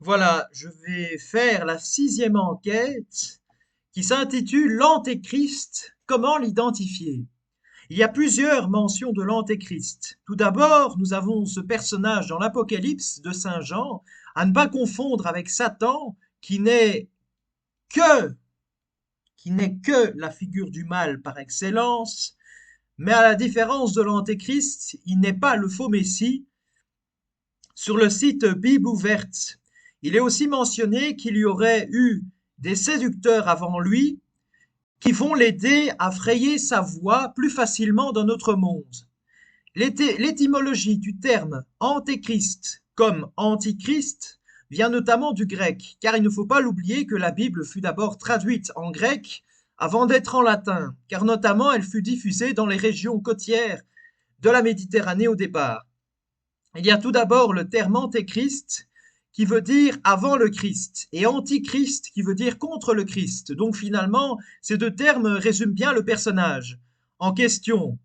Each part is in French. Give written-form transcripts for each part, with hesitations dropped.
Voilà, je vais faire la sixième enquête qui s'intitule L'Antéchrist, comment l'identifier? Il y a plusieurs mentions de l'Antéchrist. Tout d'abord, nous avons ce personnage dans l'Apocalypse de Saint Jean, à ne pas confondre avec Satan, que, qui n'est que la figure du mal par excellence, mais à la différence de l'Antéchrist, il n'est pas le faux Messie. Sur le site Bible ouverte, il est aussi mentionné qu'il y aurait eu des séducteurs avant lui qui vont l'aider à frayer sa voie plus facilement dans notre monde. L'étymologie du terme antéchrist comme antichrist vient notamment du grec, car il ne faut pas l'oublier que la Bible fut d'abord traduite en grec avant d'être en latin, car notamment elle fut diffusée dans les régions côtières de la Méditerranée au départ. Il y a tout d'abord le terme antéchrist qui veut dire avant le Christ et antichrist qui veut dire contre le Christ. Donc finalement, ces deux termes résument bien le personnage en question.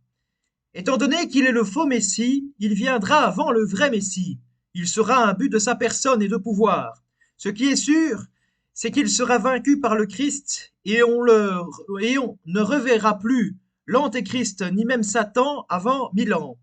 Étant donné qu'il est le faux Messie, il viendra avant le vrai Messie. Il sera un but de sa personne et de pouvoir. Ce qui est sûr, c'est qu'il sera vaincu par le Christ et on ne reverra plus l'antéchrist ni même Satan avant 1000 ans.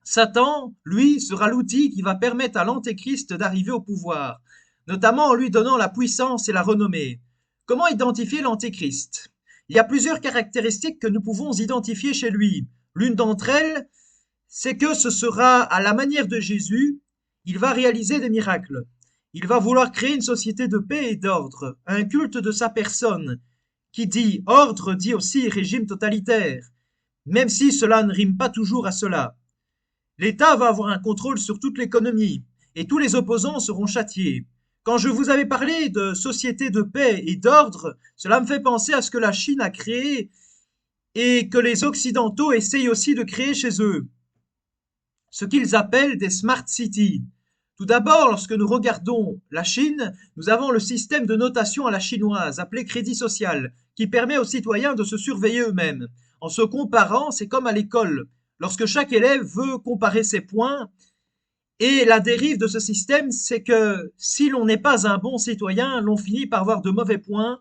Satan, lui, sera l'outil qui va permettre à l'Antéchrist d'arriver au pouvoir, notamment en lui donnant la puissance et la renommée. Comment identifier l'Antéchrist? Il y a plusieurs caractéristiques que nous pouvons identifier chez lui. L'une d'entre elles, c'est que ce sera à la manière de Jésus, il va réaliser des miracles. Il va vouloir créer une société de paix et d'ordre, un culte de sa personne. Qui dit ordre dit aussi régime totalitaire, même si cela ne rime pas toujours à cela. L'État va avoir un contrôle sur toute l'économie et tous les opposants seront châtiés. Quand je vous avais parlé de société de paix et d'ordre, cela me fait penser à ce que la Chine a créé et que les Occidentaux essayent aussi de créer chez eux, ce qu'ils appellent des smart cities. Tout d'abord, lorsque nous regardons la Chine, nous avons le système de notation à la chinoise, appelé crédit social, qui permet aux citoyens de se surveiller eux-mêmes. En se comparant, c'est comme à l'école, lorsque chaque élève veut comparer ses points. Et la dérive de ce système, c'est que si l'on n'est pas un bon citoyen, l'on finit par avoir de mauvais points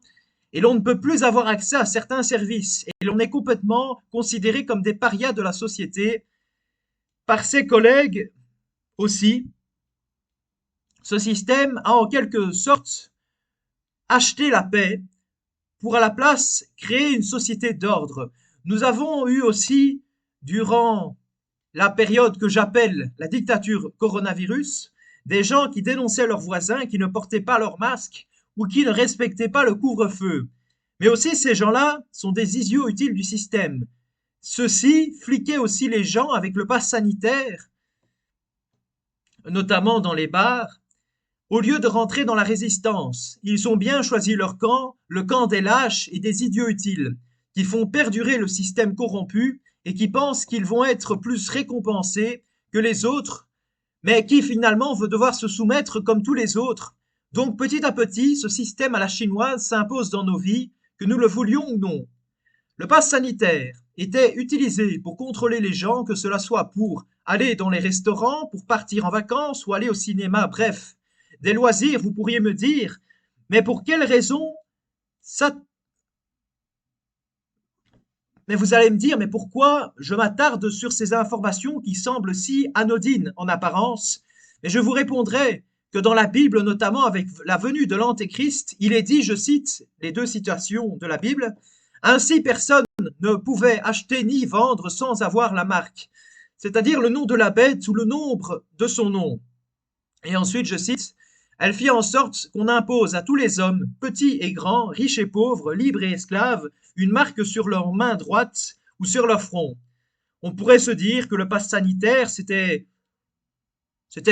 et l'on ne peut plus avoir accès à certains services. Et l'on est complètement considéré comme des parias de la société par ses collègues aussi. Ce système a en quelque sorte acheté la paix pour à la place créer une société d'ordre. Nous avons eu aussi, durant la période que j'appelle la dictature coronavirus, des gens qui dénonçaient leurs voisins qui ne portaient pas leur masque ou qui ne respectaient pas le couvre-feu. Mais aussi ces gens-là sont des idiots utiles du système. Ceux-ci fliquaient aussi les gens avec le pass sanitaire, notamment dans les bars, au lieu de rentrer dans la résistance. Ils ont bien choisi leur camp, le camp des lâches et des idiots utiles, qui font perdurer le système corrompu et qui pensent qu'ils vont être plus récompensés que les autres, mais qui finalement veut devoir se soumettre comme tous les autres. Donc petit à petit, ce système à la chinoise s'impose dans nos vies, que nous le voulions ou non. Le pass sanitaire était utilisé pour contrôler les gens, que cela soit pour aller dans les restaurants, pour partir en vacances ou aller au cinéma, bref. Des loisirs, vous pourriez me dire, mais pour quelle raison ça... Mais vous allez me dire, mais pourquoi je m'attarde sur ces informations qui semblent si anodines en apparence? Et je vous répondrai que dans la Bible, notamment avec la venue de l'Antéchrist, il est dit, je cite les deux citations de la Bible, ainsi personne ne pouvait acheter ni vendre sans avoir la marque, c'est-à-dire le nom de la bête ou le nombre de son nom. Et ensuite, je cite, elle fit en sorte qu'on impose à tous les hommes, petits et grands, riches et pauvres, libres et esclaves, une marque sur leur main droite ou sur leur front. On pourrait se dire que le pass sanitaire, c'était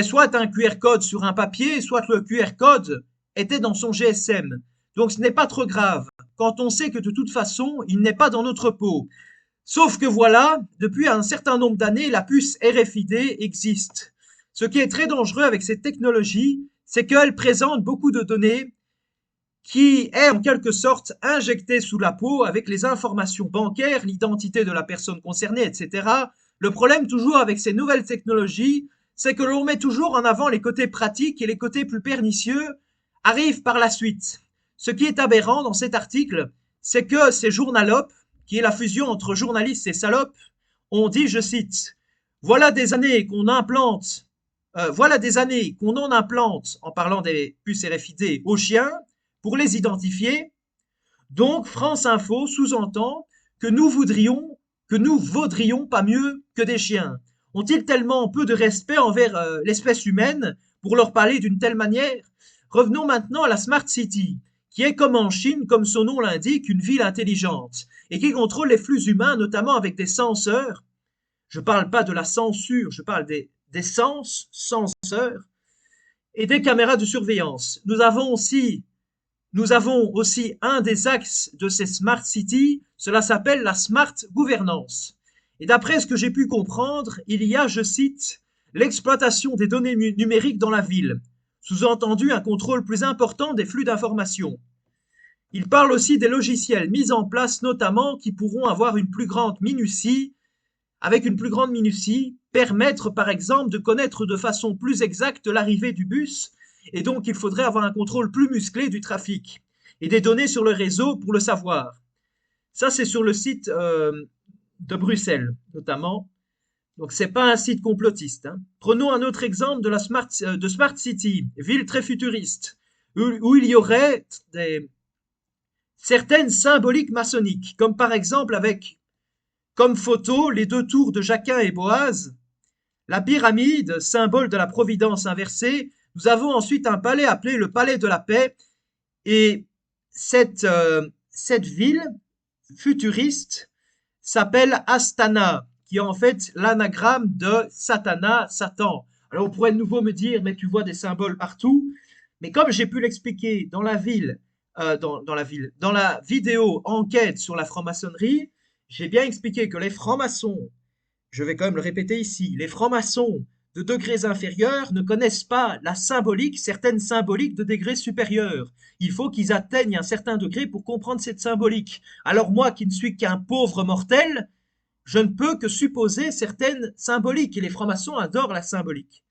soit un QR code sur un papier, soit le QR code était dans son GSM. Donc ce n'est pas trop grave, quand on sait que de toute façon, il n'est pas dans notre peau. Sauf que voilà, depuis un certain nombre d'années, la puce RFID existe. Ce qui est très dangereux avec cette technologie, c'est qu'elle présente beaucoup de données qui est en quelque sorte injectée sous la peau avec les informations bancaires, l'identité de la personne concernée, etc. Le problème toujours avec ces nouvelles technologies, c'est que l'on met toujours en avant les côtés pratiques et les côtés plus pernicieux arrivent par la suite. Ce qui est aberrant dans cet article, c'est que ces journalopes, qui est la fusion entre journalistes et salopes, ont dit, je cite, voilà des années qu'on implante, voilà des années qu'on en implante, en parlant des puces RFID, aux chiens, pour les identifier. Donc, France Info sous-entend que nous vaudrions pas mieux que des chiens. Ont-ils tellement peu de respect envers l'espèce humaine pour leur parler d'une telle manière? Revenons maintenant à la Smart City, qui est comme en Chine, comme son nom l'indique, une ville intelligente, et qui contrôle les flux humains, notamment avec des senseurs. Je ne parle pas de la censure, je parle des senseurs, et des caméras de surveillance. Nous avons aussi un des axes de ces Smart Cities, cela s'appelle la Smart Gouvernance. Et d'après ce que j'ai pu comprendre, il y a, je cite, l'exploitation des données numériques dans la ville, sous-entendu un contrôle plus important des flux d'informations. Il parle aussi des logiciels mis en place notamment qui pourront avoir une plus grande minutie, permettre par exemple de connaître de façon plus exacte l'arrivée du bus, et donc il faudrait avoir un contrôle plus musclé du trafic et des données sur le réseau pour le savoir. Ça, c'est sur le site de Bruxelles, notamment. Donc, c'est pas un site complotiste. Hein. Prenons un autre exemple de Smart City, ville très futuriste, où il y aurait certaines symboliques maçonniques, comme par exemple avec comme photo les deux tours de Jacquin et Boaz, la pyramide, symbole de la providence inversée. Nous avons ensuite un palais appelé le Palais de la Paix, et cette ville futuriste s'appelle Astana, qui est en fait l'anagramme de Satana, Satan. Alors on pourrait de nouveau me dire, mais tu vois des symboles partout, mais comme j'ai pu l'expliquer dans la vidéo enquête sur la franc-maçonnerie, j'ai bien expliqué que les francs-maçons, je vais quand même le répéter ici, les francs-maçons de degrés inférieurs ne connaissent pas la symbolique, certaines symboliques de degrés supérieurs. Il faut qu'ils atteignent un certain degré pour comprendre cette symbolique. Alors moi, qui ne suis qu'un pauvre mortel, je ne peux que supposer certaines symboliques, et les francs-maçons adorent la symbolique.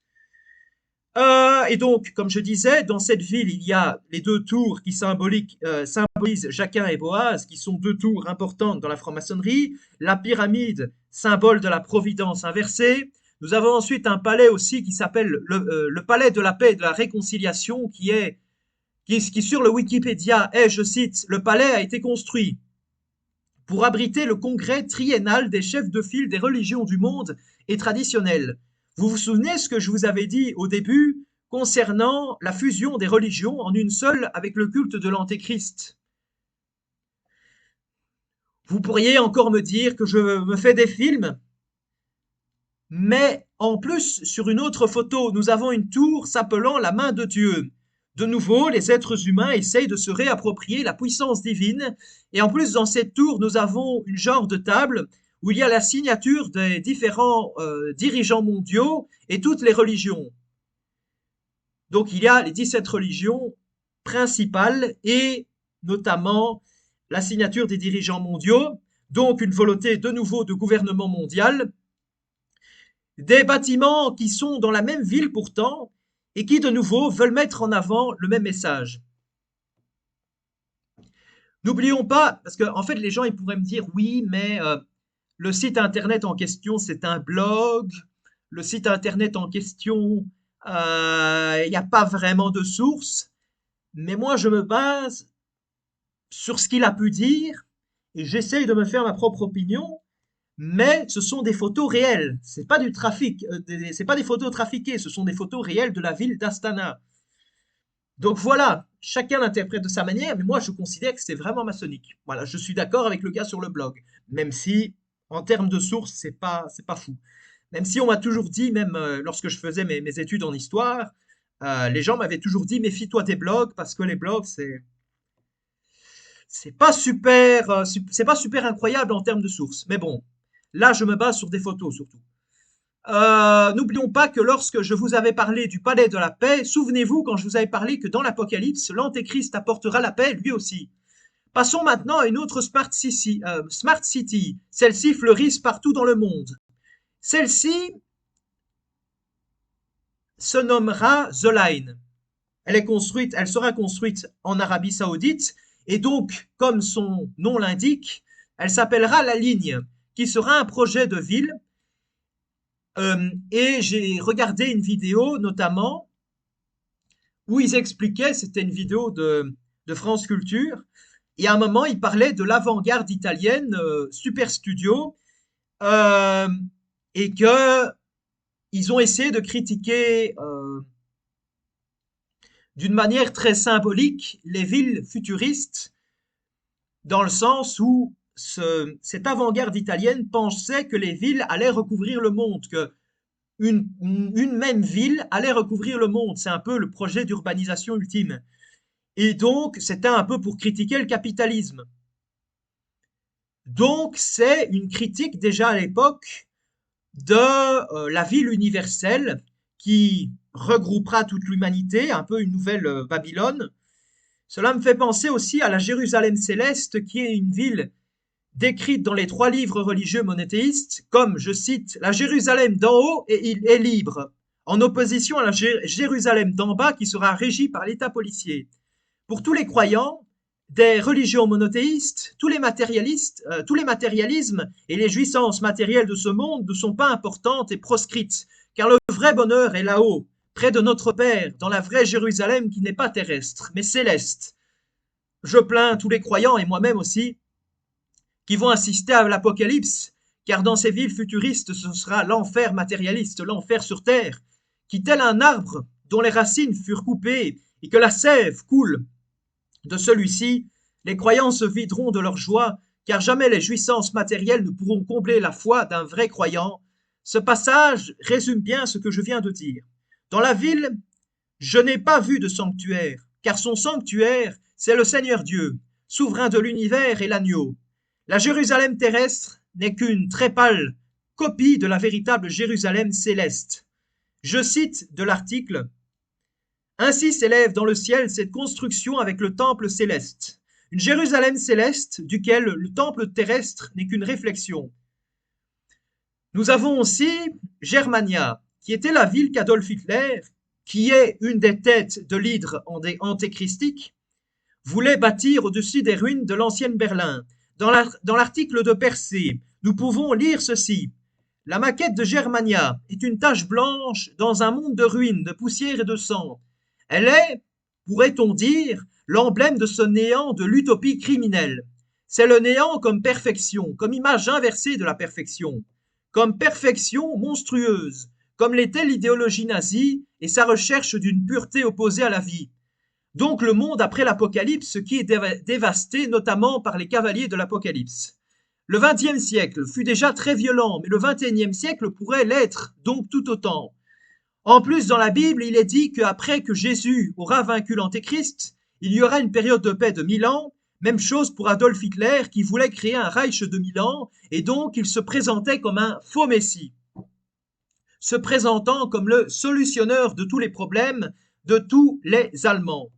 Et donc, comme je disais, dans cette ville, il y a les deux tours qui symbolisent Jacquin et Boaz, qui sont deux tours importantes dans la franc-maçonnerie. La pyramide, symbole de la providence inversée. Nous avons ensuite un palais aussi qui s'appelle le palais de la paix et de la réconciliation, qui sur le Wikipédia est, je cite, le palais a été construit pour abriter le congrès triennal des chefs de file des religions du monde et traditionnelles. Vous vous souvenez ce que je vous avais dit au début concernant la fusion des religions en une seule avec le culte de l'Antéchrist? Vous pourriez encore me dire que je me fais des films, mais en plus, sur une autre photo, nous avons une tour s'appelant la main de Dieu. De nouveau, les êtres humains essayent de se réapproprier la puissance divine, et en plus, dans cette tour, nous avons une genre de table où il y a la signature des différents dirigeants mondiaux et toutes les religions. Donc, il y a les 17 religions principales et notamment la signature des dirigeants mondiaux, donc une volonté de nouveau de gouvernement mondial, des bâtiments qui sont dans la même ville pourtant et qui de nouveau veulent mettre en avant le même message. N'oublions pas, parce qu'en fait les gens ils pourraient me dire oui, mais le site internet en question c'est un blog, le site internet en question il n'y a pas vraiment de source, mais moi je me base sur ce qu'il a pu dire et j'essaye de me faire ma propre opinion, mais ce sont des photos réelles, c'est pas du trafic, c'est pas des photos trafiquées, ce sont des photos réelles de la ville d'Astana. Donc voilà, chacun l'interprète de sa manière, mais moi je considère que c'est vraiment maçonnique. Voilà, je suis d'accord avec le gars sur le blog, même si en termes de sources, c'est pas fou. Même si on m'a toujours dit, même lorsque je faisais mes études en histoire, les gens m'avaient toujours dit méfie-toi des blogs parce que les blogs c'est pas super incroyable en termes de sources. Mais bon, là je me base sur des photos surtout. N'oublions pas que lorsque je vous avais parlé du palais de la paix, souvenez-vous quand je vous avais parlé que dans l'Apocalypse, l'Antéchrist apportera la paix lui aussi. Passons maintenant à une autre Smart City. Celles-ci fleurissent partout dans le monde. Celle-ci, se nommera The Line. Elle sera construite en Arabie Saoudite et donc, comme son nom l'indique, elle s'appellera La Ligne, qui sera un projet de ville. Et j'ai regardé une vidéo notamment où ils expliquaient, c'était une vidéo de France Culture, et à un moment ils parlaient de l'avant-garde italienne Super Studio, euh, et que ils ont essayé de critiquer d'une manière très symbolique les villes futuristes, dans le sens où cette avant-garde italienne pensait que les villes allaient recouvrir le monde, que une même ville allait recouvrir le monde. C'est un peu le projet d'urbanisation ultime. Et donc, c'était un peu pour critiquer le capitalisme. Donc, c'est une critique déjà à l'époque de la ville universelle qui regroupera toute l'humanité, un peu une nouvelle Babylone. Cela me fait penser aussi à la Jérusalem céleste, qui est une ville décrite dans les trois livres religieux monothéistes comme, je cite, la Jérusalem d'en haut et il est libre, en opposition à la Jérusalem d'en bas qui sera régie par l'État policier. Pour tous les croyants des religions monothéistes, tous les matérialismes et les jouissances matérielles de ce monde ne sont pas importantes et proscrites, car le vrai bonheur est là-haut, près de notre Père, dans la vraie Jérusalem qui n'est pas terrestre, mais céleste. Je plains tous les croyants, et moi-même aussi, qui vont assister à l'apocalypse, car dans ces villes futuristes, ce sera l'enfer matérialiste, l'enfer sur terre, qui tel un arbre dont les racines furent coupées et que la sève coule de celui-ci, les croyants se videront de leur joie, car jamais les jouissances matérielles ne pourront combler la foi d'un vrai croyant. Ce passage résume bien ce que je viens de dire. Dans la ville, je n'ai pas vu de sanctuaire, car son sanctuaire, c'est le Seigneur Dieu, souverain de l'univers et l'agneau. La Jérusalem terrestre n'est qu'une très pâle copie de la véritable Jérusalem céleste. Je cite de l'article: ainsi s'élève dans le ciel cette construction avec le temple céleste, une Jérusalem céleste duquel le temple terrestre n'est qu'une réflexion. Nous avons aussi Germania, qui était la ville qu'Adolf Hitler, qui est une des têtes de l'hydre antéchristique, voulait bâtir au-dessus des ruines de l'ancienne Berlin. Dans l'article de Percé, nous pouvons lire ceci. La maquette de Germania est une tache blanche dans un monde de ruines, de poussière et de sang. Elle est, pourrait-on dire, l'emblème de ce néant de l'utopie criminelle. C'est le néant comme perfection, comme image inversée de la perfection, comme perfection monstrueuse, comme l'était l'idéologie nazie et sa recherche d'une pureté opposée à la vie. Donc le monde après l'Apocalypse qui est dévasté notamment par les cavaliers de l'Apocalypse. Le XXe siècle fut déjà très violent, mais le XXIe siècle pourrait l'être donc tout autant. En plus, dans la Bible, il est dit qu'après que Jésus aura vaincu l'Antéchrist, il y aura une période de paix de 1000 ans. Même chose pour Adolf Hitler qui voulait créer un Reich de 1000 ans et donc il se présentait comme un faux messie, se présentant comme le solutionneur de tous les problèmes de tous les Allemands.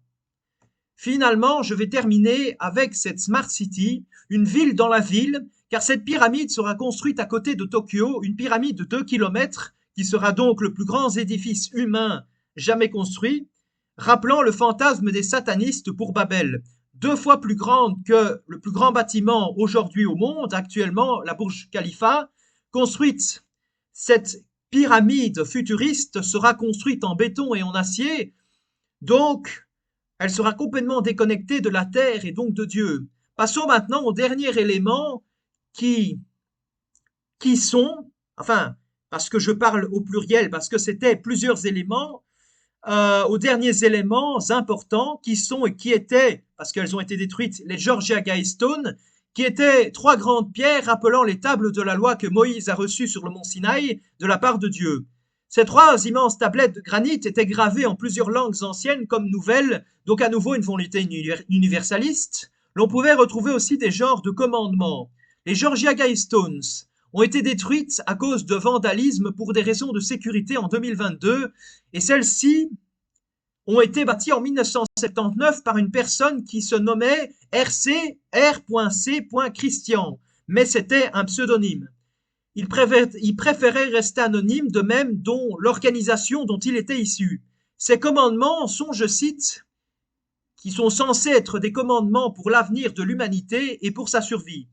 Finalement, je vais terminer avec cette Smart City, une ville dans la ville, car cette pyramide sera construite à côté de Tokyo, une pyramide de 2 km, qui sera donc le plus grand édifice humain jamais construit, rappelant le fantasme des satanistes pour Babel, 2 fois plus grande que le plus grand bâtiment aujourd'hui au monde, actuellement la Burj Khalifa, construite. Cette pyramide futuriste sera construite en béton et en acier, donc elle sera complètement déconnectée de la terre et donc de Dieu. Passons maintenant au dernier élément qui sont, enfin, parce que je parle au pluriel, parce que c'était plusieurs éléments, aux derniers éléments importants qui sont et qui étaient, parce qu'elles ont été détruites, les Georgia Guidestone, qui étaient 3 grandes pierres rappelant les tables de la loi que Moïse a reçues sur le mont Sinaï de la part de Dieu. Ces 3 immenses tablettes de granit étaient gravées en plusieurs langues anciennes comme nouvelles, donc à nouveau une volonté universaliste. L'on pouvait retrouver aussi des genres de commandements. Les Georgia Guidestones ont été détruites à cause de vandalisme pour des raisons de sécurité en 2022 et celles-ci ont été bâties en 1979 par une personne qui se nommait R.C. R.C. Christian, mais c'était un pseudonyme. Il préférait rester anonyme, de même dont l'organisation dont il était issu. Ces commandements sont, je cite, qui sont censés être des commandements pour l'avenir de l'humanité et pour sa survie.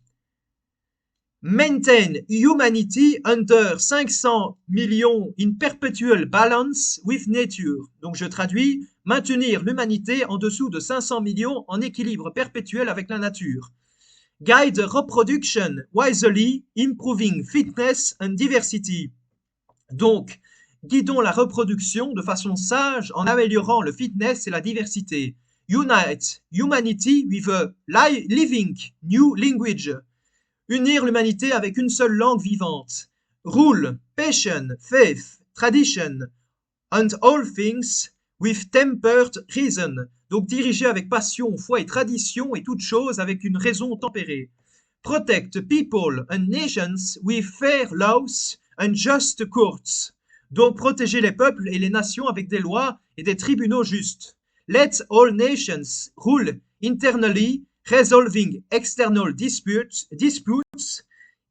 Maintain humanity under 500 millions in perpetual balance with nature. Donc je traduis, maintenir l'humanité en dessous de 500 millions en équilibre perpétuel avec la nature. Guide reproduction wisely, improving fitness and diversity. Donc, guidons la reproduction de façon sage en améliorant le fitness et la diversité. Unite humanity with a living new language. Unir l'humanité avec une seule langue vivante. Rule, passion, faith, tradition, and all things with tempered reason. Donc diriger avec passion, foi et tradition et toutes choses avec une raison tempérée. Protect people and nations with fair laws and just courts. Donc protéger les peuples et les nations avec des lois et des tribunaux justes. Let all nations rule internally, resolving external disputes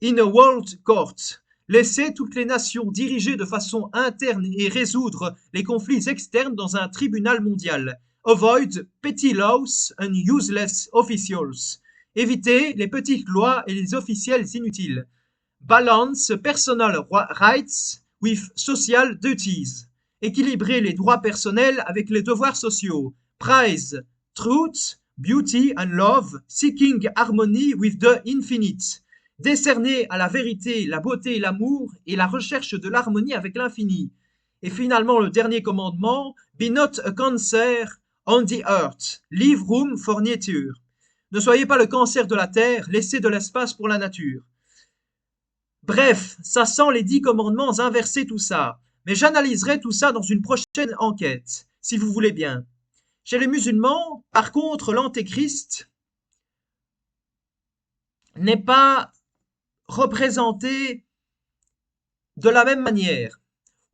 in a world court. Laissez toutes les nations diriger de façon interne et résoudre les conflits externes dans un tribunal mondial. Avoid petty laws and useless officials. Évitez les petites lois et les officiels inutiles. Balance personal rights with social duties. Équilibrer les droits personnels avec les devoirs sociaux. Prize truth, beauty and love, seeking harmony with the infinite. Décerner à la vérité, la beauté et l'amour et la recherche de l'harmonie avec l'infini. Et finalement, le dernier commandement, be not a cancer on the earth, leave room for nature. Ne soyez pas le cancer de la terre, laissez de l'espace pour la nature. Bref, ça sent les 10 commandements inverser tout ça. Mais j'analyserai tout ça dans une prochaine enquête, si vous voulez bien. Chez les musulmans, par contre, l'antéchrist n'est pas représenté de la même manière,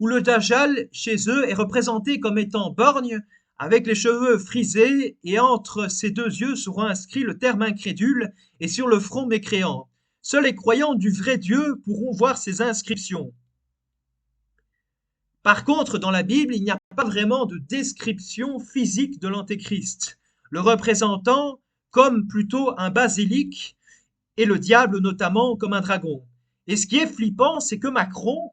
où le Dajjal, chez eux, est représenté comme étant borgne, avec les cheveux frisés, et entre ses deux yeux sera inscrit le terme incrédule, et sur le front mécréant. Seuls les croyants du vrai Dieu pourront voir ces inscriptions. Par contre, dans la Bible, il n'y a pas vraiment de description physique de l'antéchrist, le représentant comme plutôt un basilic, et le diable notamment comme un dragon. Et ce qui est flippant, c'est que Macron,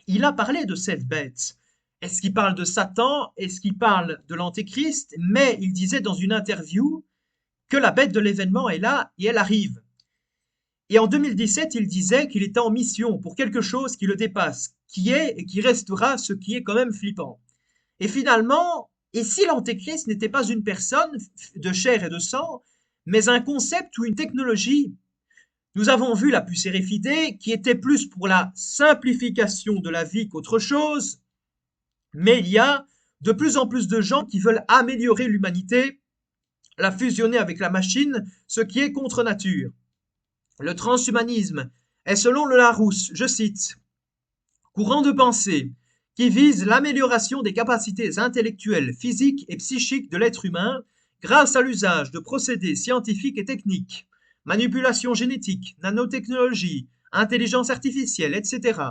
il a parlé de cette bête. Est-ce qu'il parle de Satan? Est-ce qu'il parle de l'antéchrist? Mais il disait dans une interview que la bête de l'événement est là et elle arrive. Et en 2017, il disait qu'il était en mission pour quelque chose qui le dépasse, qui est et qui restera ce qui est quand même flippant. Et finalement, et si l'antéchrist n'était pas une personne de chair et de sang, mais un concept ou une technologie? Nous avons vu la puce RFID qui était plus pour la simplification de la vie qu'autre chose, mais il y a de plus en plus de gens qui veulent améliorer l'humanité, la fusionner avec la machine, ce qui est contre nature. Le transhumanisme est, selon le Larousse, je cite, courant de pensée qui vise l'amélioration des capacités intellectuelles, physiques et psychiques de l'être humain grâce à l'usage de procédés scientifiques et techniques, manipulation génétique, nanotechnologie, intelligence artificielle, etc.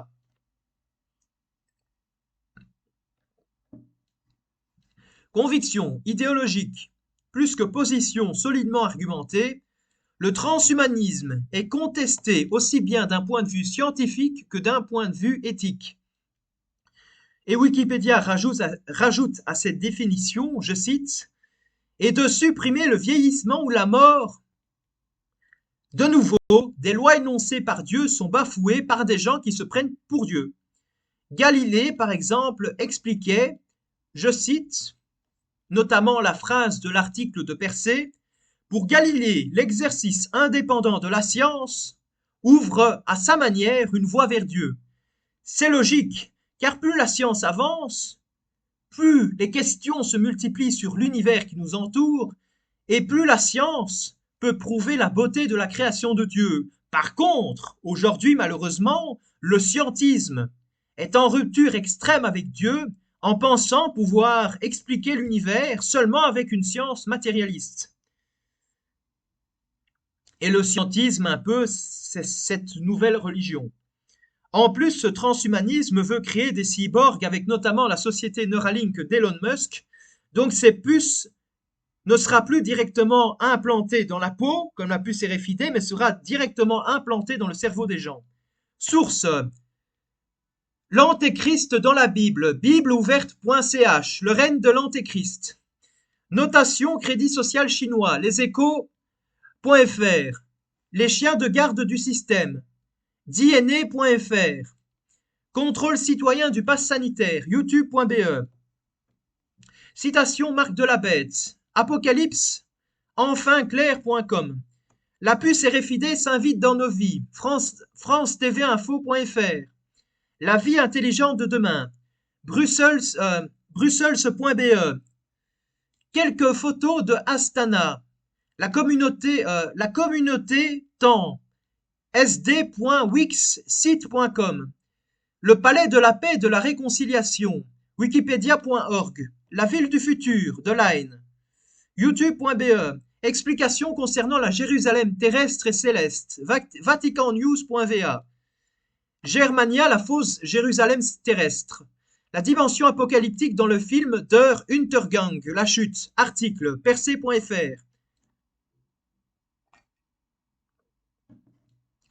Conviction idéologique, plus que position solidement argumentée, le transhumanisme est contesté aussi bien d'un point de vue scientifique que d'un point de vue éthique. Et Wikipédia rajoute à cette définition, je cite, et de supprimer le vieillissement ou la mort. De nouveau, des lois énoncées par Dieu sont bafouées par des gens qui se prennent pour Dieu. Galilée, par exemple, expliquait, je cite, notamment la phrase de l'article de Persée, pour Galilée, l'exercice indépendant de la science ouvre à sa manière une voie vers Dieu. C'est logique, car plus la science avance, plus les questions se multiplient sur l'univers qui nous entoure, et plus la science peut prouver la beauté de la création de Dieu. Par contre, aujourd'hui, malheureusement, le scientisme est en rupture extrême avec Dieu en pensant pouvoir expliquer l'univers seulement avec une science matérialiste. Et le scientisme, un peu, c'est cette nouvelle religion. En plus, ce transhumanisme veut créer des cyborgs avec notamment la société Neuralink d'Elon Musk. Donc ces puces ne sera plus directement implantée dans la peau, comme la puce RFID, mais sera directement implantée dans le cerveau des gens. Source: L'Antéchrist dans la Bible, bibleouverte.ch, le règne de l'Antéchrist. Notation Crédit Social Chinois, leséchos.fr, les chiens de garde du système, DNA.fr, contrôle citoyen du pass sanitaire, youtube.be. Citation Marc de la Bête, Apocalypse, enfinclair.com. La puce RFID s'invite dans nos vies, France-TV-info.fr. La vie intelligente de demain, Brussels.be. Quelques photos de Astana, la communauté temps, sd.wixsite.com. Le palais de la paix et de la réconciliation, wikipedia.org. La ville du futur, de Line, youtube.be. Explications concernant la Jérusalem terrestre et céleste, vaticannews.va. Germania, la fausse Jérusalem terrestre. La dimension apocalyptique dans le film Der Untergang, la chute. Article, percé.fr.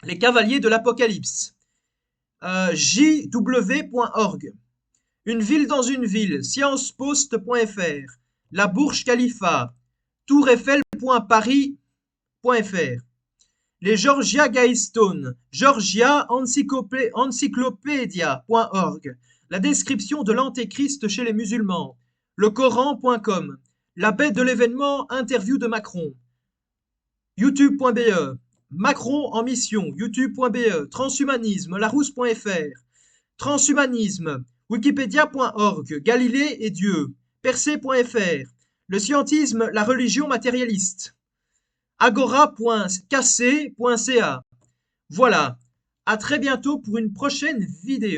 Les cavaliers de l'Apocalypse. jw.org. Une ville dans une ville, sciencepost.fr. La Burj Khalifa, toureiffel.paris.fr. Les Georgia Guidestones, georgia-encyclopédia.org. La description de l'Antéchrist chez les musulmans, le Coran.com. La bête de l'événement, interview de Macron, youtube.be. Macron en mission, youtube.be. Transhumanisme, larousse.fr. Transhumanisme, wikipedia.org. Galilée et Dieu, percé.fr. Le scientisme, la religion matérialiste, agora.kc.ca. Voilà, à très bientôt pour une prochaine vidéo.